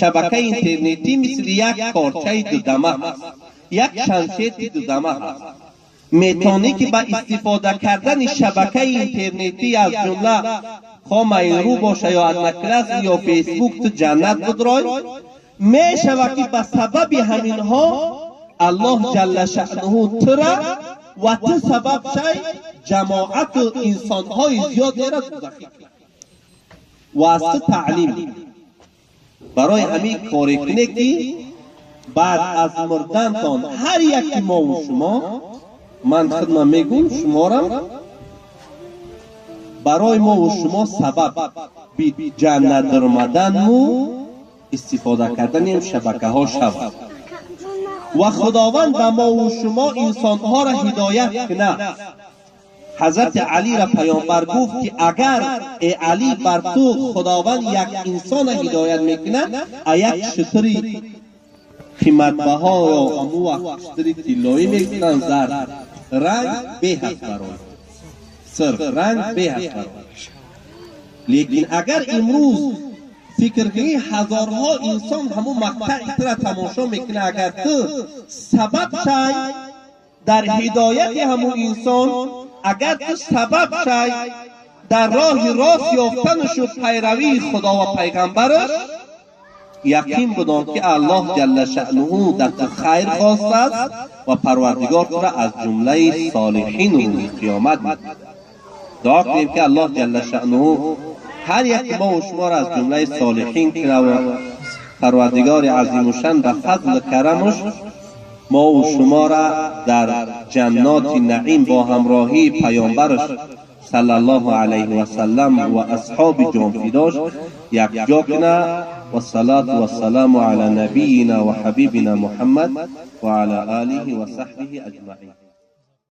شبکه اینترنتی مثل یک کارچه دودمه است، یک شمشیر دودمه است. میتونی که با استفاده کردن شبکه اینترنتی از جمله خامه رو باشه یا ادنکلاس یا فیسبوک تو جنت بدرای. میشود که به سبب همینها الله جل شأنه ترا و تو سبب شای جماعت و انسانهای زیاد را دوزخی واسه تعلیم برای همین کاری کنه که بعد از مردنتان هر یکی ما و شما، من خدمت میگم شما را برای ما و شما سبب بی جنت در آمدن و استفاده کردن این شبکه ها شود و خداوند به ما و شما انسان ها را هدایت کنه. حضرت علی را پیامبر گفت که اگر ای علی بر تو خداوند یک انسان هدایت میکنه، یک شتری قیمت بها یا امو وقت شتری طلایی میکنن زرد رنگ به هست برای صرف رنگ به هست برای. لیکن اگر امروز فکر کنی هزارها انسان همون مقطع را تماشا میکنه، اگر تو سبب شای در هدایت همون انسان، اگر تو سبب شای در راه راست یافتنش و پیروی خدا و پیغمبرش، یقین بدان که الله جل شأنه در تو خیر خواسته است و پروردگار تو را از جمله صالحین و قیامت می‌دهد. دعا کنیم که الله جل شأنه هر یک ما و شما را از جمله صالحین کنه و پروردگار عظیم و شان به فضل کرمش ما و شما را در جنات نعیم با همراهی پیامبرش صلی الله علیه و سلم و اصحاب جانفداش یک جا کنه. و الصلاة و السلام علی نبینا و حبیبنا محمد و علی آله و صحبه اجمعین.